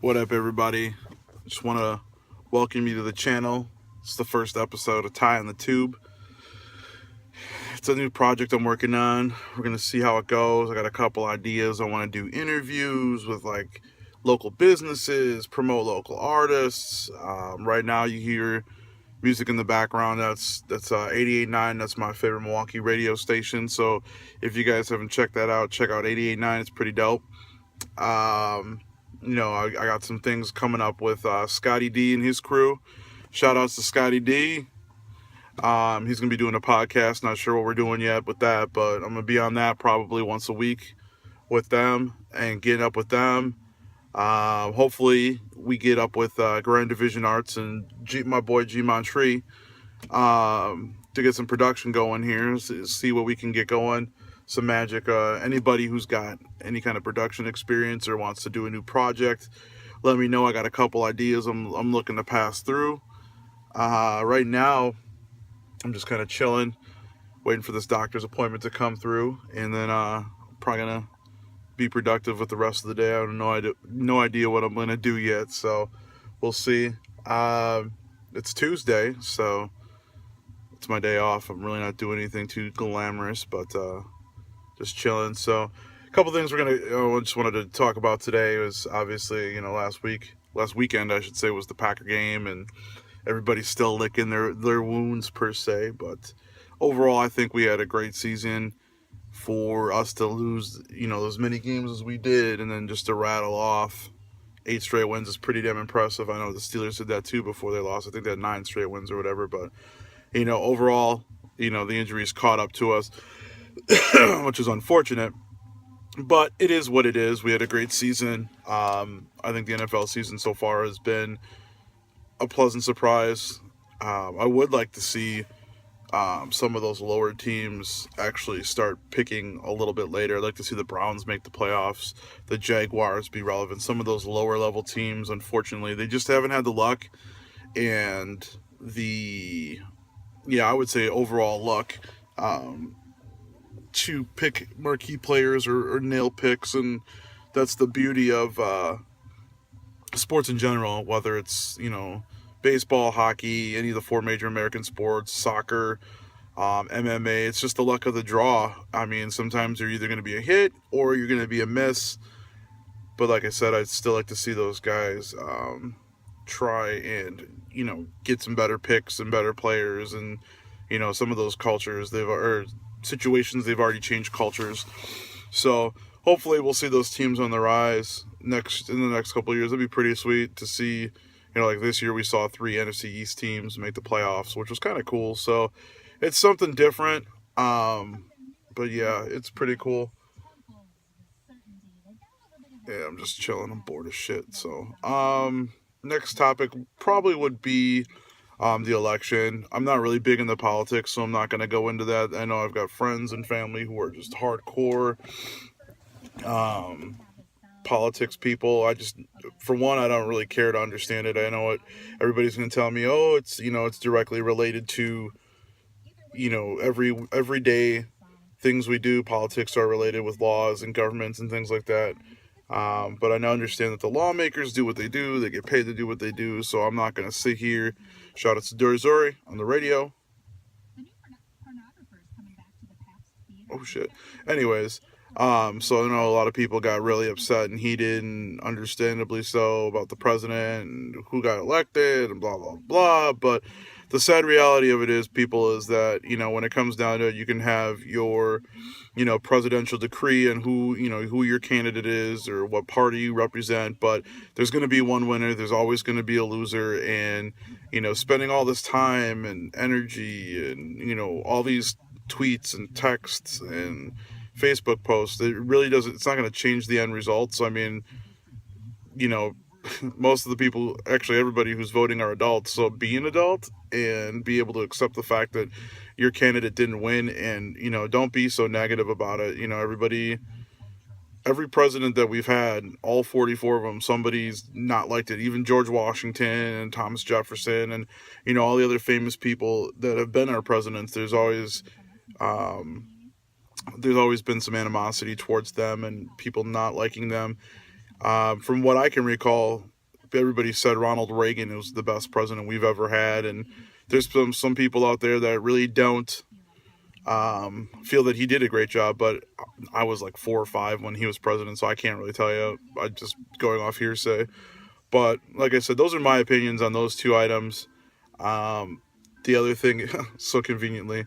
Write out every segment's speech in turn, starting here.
What up, everybody? Just want to welcome you to the channel. It's the first episode of Tie on the Tube. It's a new project I'm working on. We're going to see how it goes. I got a couple ideas. I want to do interviews with local businesses, promote local artists. Right now, you hear music in the background. That's 88.9. That's my favorite Milwaukee radio station. So if you guys haven't checked that out, check out 88.9. It's pretty dope. I got some things coming up with Scotty D and his crew. Shout outs to Scotty D. He's going to be doing a podcast. Not sure what we're doing yet with that, but I'm going to be on that probably once a week with them and getting up with them. Hopefully we get up with Grand Division Arts and my boy G Montree to get some production going here, see what we can get going. Some magic. Anybody who's got any kind of production experience or wants to do a new project, let me know. I got a couple ideas I'm looking to pass through. Right now, I'm just kind of chilling, waiting for this doctor's appointment to come through, and then probably gonna be productive with the rest of the day. I have no idea what I'm gonna do yet, so we'll see. It's Tuesday, so it's my day off. I'm really not doing anything too glamorous, but just chilling. So a couple things I just wanted to talk about today was obviously, last weekend I should say, was the Packer game, and everybody's still licking their wounds per se, but overall I think we had a great season. For us to lose, as many games as we did, and then just to rattle off 8 straight wins is pretty damn impressive. I know the Steelers did that too before they lost. I think they had 9 straight wins or whatever, but overall, the injuries caught up to us, which is unfortunate, but it is what it is. We had a great season. I think the NFL season so far has been a pleasant surprise. I would like to see some of those lower teams actually start picking a little bit later. I'd like to see the Browns make the playoffs, the Jaguars be relevant. Some of those lower level teams, unfortunately, they just haven't had the luck and I would say overall luck to pick marquee players or nail picks. And that's the beauty of sports in general, whether it's, baseball, hockey, any of the 4 major American sports, soccer, MMA. It's just the luck of the draw. I mean, sometimes you're either going to be a hit or you're going to be a miss. But like I said, I'd still like to see those guys try and, get some better picks and better players. And, some of those cultures, situations, they've already changed cultures. So hopefully we'll see those teams on the rise in the next couple of years. It'd be pretty sweet to see. Like this year we saw 3 NFC East teams make the playoffs, which was kind of cool. So it's something different. But yeah, it's pretty cool. Yeah, I'm just chilling. I'm bored as shit. So next topic probably would be the election. I'm not really big into politics, so I'm not going to go into that. I know I've got friends and family who are just hardcore politics people. For one, I don't really care to understand it. I know what everybody's going to tell me. Oh, it's it's directly related to everyday things we do. Politics are related with laws and governments and things like that. But I now understand that the lawmakers do what they do. They get paid to do what they do. So I'm not going to sit here. Shout out to Durzori on the radio. Oh shit. Anyways. So I know a lot of people got really upset and heated, and understandably so, about the president and who got elected and blah, blah, blah. But the sad reality of it is, is that, when it comes down to it, you can have your, presidential decree and who your candidate is or what party you represent. But there's going to be one winner. There's always going to be a loser. And, spending all this time and energy and, all these tweets and texts and Facebook posts, it really doesn't, it's not going to change the end result. So I mean, most of the people, actually everybody who's voting, are adults. So be an adult and be able to accept the fact that your candidate didn't win, and don't be so negative about it. Every president that we've had, all 44 of them, somebody's not liked it. Even George Washington and Thomas Jefferson and all the other famous people that have been our presidents, there's always been some animosity towards them and people not liking them. From what I can recall, everybody said Ronald Reagan was the best president we've ever had, and there's some people out there that really don't feel that he did a great job, but I was like 4 or 5 when he was president, so I can't really tell you. I'm just going off hearsay. But like I said, those are my opinions on those 2 items. The other thing, so conveniently,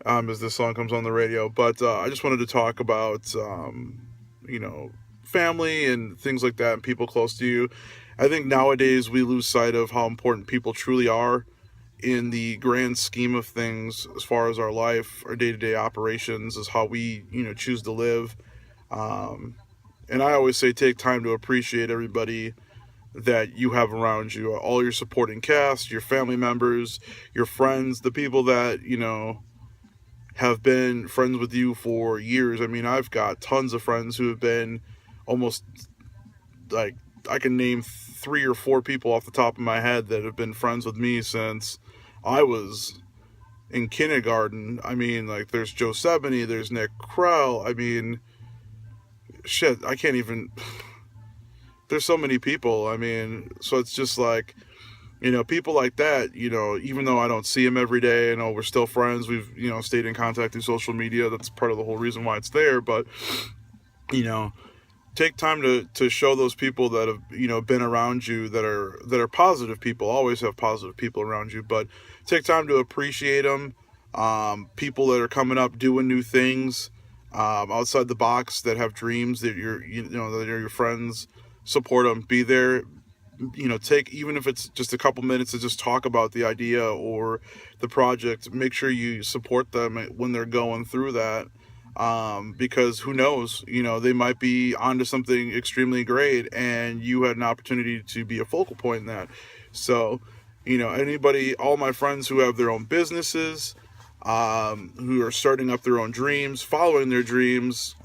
as this song comes on the radio, but I just wanted to talk about, family and things like that and people close to you. I think nowadays we lose sight of how important people truly are in the grand scheme of things as far as our life, our day-to-day operations, is how we, choose to live. And I always say take time to appreciate everybody that you have around you, all your supporting cast, your family members, your friends, the people that, have been friends with you for years. I mean, I've got tons of friends who have been almost, like, I can name 3 or 4 people off the top of my head that have been friends with me since I was in kindergarten. I mean, like, there's Joe Sebany, there's Nick Krell. I mean, shit, I can't even... There's so many people. I mean, so it's just like, people like that, even though I don't see them every day, we're still friends. We've, stayed in contact through social media. That's part of the whole reason why it's there. But, take time to show those people that have, been around you that are positive people. Always have positive people around you, but take time to appreciate them. People that are coming up, doing new things, outside the box, that have dreams, that that are your friends. Support them, be there, take, even if it's just a couple minutes to just talk about the idea or the project. Make sure you support them when they're going through that, because who knows, they might be onto something extremely great and you had an opportunity to be a focal point in that. So, anybody, all my friends who have their own businesses, who are starting up their own dreams, following their dreams.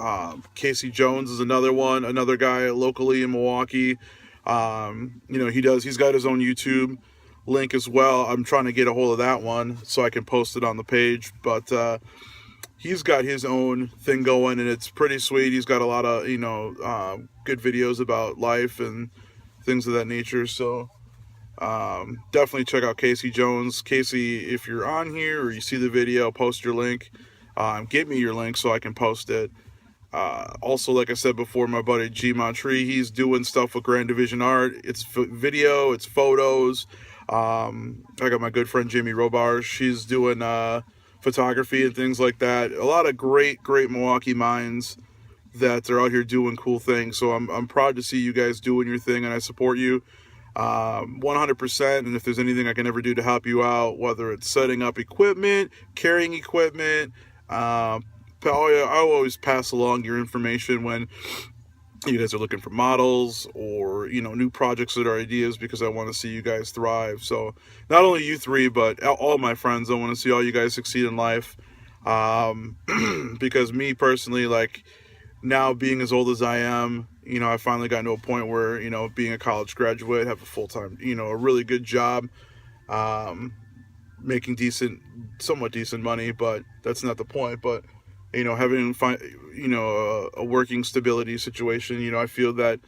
Casey Jones is another guy locally in Milwaukee. He's got his own YouTube link as well. I'm trying to get a hold of that one so I can post it on the page, but he's got his own thing going and it's pretty sweet. He's got a lot of, good videos about life and things of that nature. So definitely check out Casey Jones. Casey, if you're on here or you see the video, post your link. Give me your link so I can post it. Also, like I said before, my buddy G Montree, he's doing stuff with Grand Division Art. It's video, it's photos. I got my good friend Jamie Robar. She's doing photography and things like that. A lot of great Milwaukee minds that are out here doing cool things. So I'm proud to see you guys doing your thing, and I support you 100%. And if there's anything I can ever do to help you out, whether it's setting up equipment, carrying equipment, I'll always pass along your information when you guys are looking for models or, new projects or ideas, because I want to see you guys thrive. So not only you 3, but all my friends, I want to see all you guys succeed in life. Because me personally, like, now being as old as I am, I finally got to a point where, being a college graduate, have a full-time, a really good job, making somewhat decent money, but that's not the point. But, having, a working stability situation, I feel that,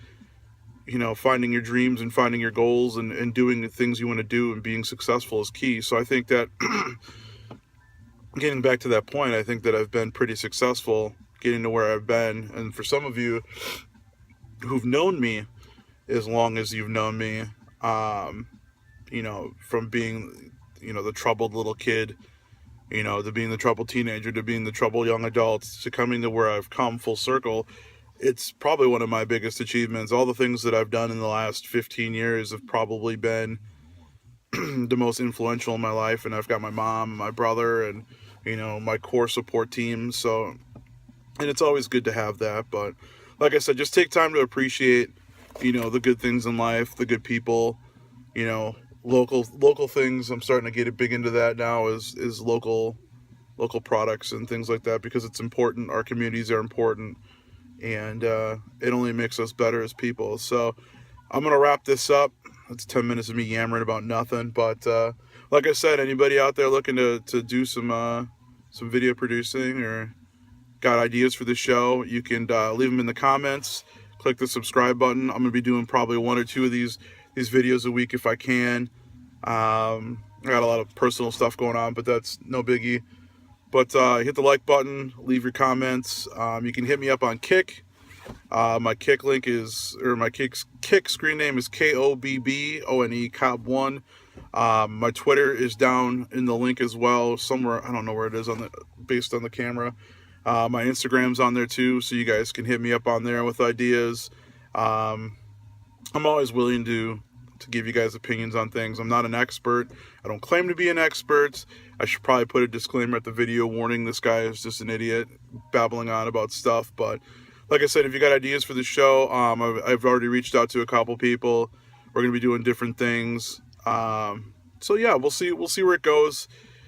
finding your dreams and finding your goals and doing the things you want to do and being successful is key. So I think that getting back to that point, I think that I've been pretty successful getting to where I've been. And for some of you who've known me as long as you've known me, from being, the troubled little kid, to being the troubled teenager, to being the troubled young adult, to coming to where I've come full circle, it's probably one of my biggest achievements. All the things that I've done in the last 15 years have probably been the most influential in my life. And I've got my mom and my brother and, my core support team. So, and it's always good to have that. But like I said, just take time to appreciate, the good things in life, the good people, local things. I'm starting to get big into that now is local products and things like that, because it's important. Our communities are important, and it only makes us better as people. So I'm going to wrap this up. It's 10 minutes of me yammering about nothing. But like I said, anybody out there looking to do some video producing or got ideas for the show, you can leave them in the comments. Click the subscribe button. I'm going to be doing probably 1 or 2 of these these videos a week if I can. I got a lot of personal stuff going on, but that's no biggie. But hit the like button, leave your comments. You can hit me up on Kick. My Kick link is, or my Kick screen name is KOBBONE, Cobb1. My Twitter is down in the link as well, somewhere. I don't know where it is based on the camera. My Instagram's on there too, so you guys can hit me up on there with ideas. I'm always willing to give you guys opinions on things. I'm not an expert. I don't claim to be an expert. I should probably put a disclaimer at the video warning this guy is just an idiot babbling on about stuff. But like I said, if you got ideas for the show, I've already reached out to a couple people. We're gonna be doing different things. So yeah, we'll see where it goes.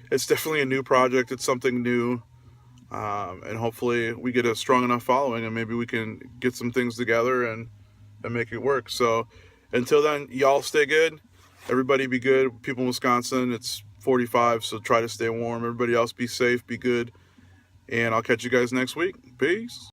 It's definitely a new project. It's something new. And hopefully we get a strong enough following and maybe we can get some things together and make it work. So until then, y'all stay good. Everybody be good. People in Wisconsin, it's 45, so try to stay warm. Everybody else be safe, be good. And I'll catch you guys next week. Peace.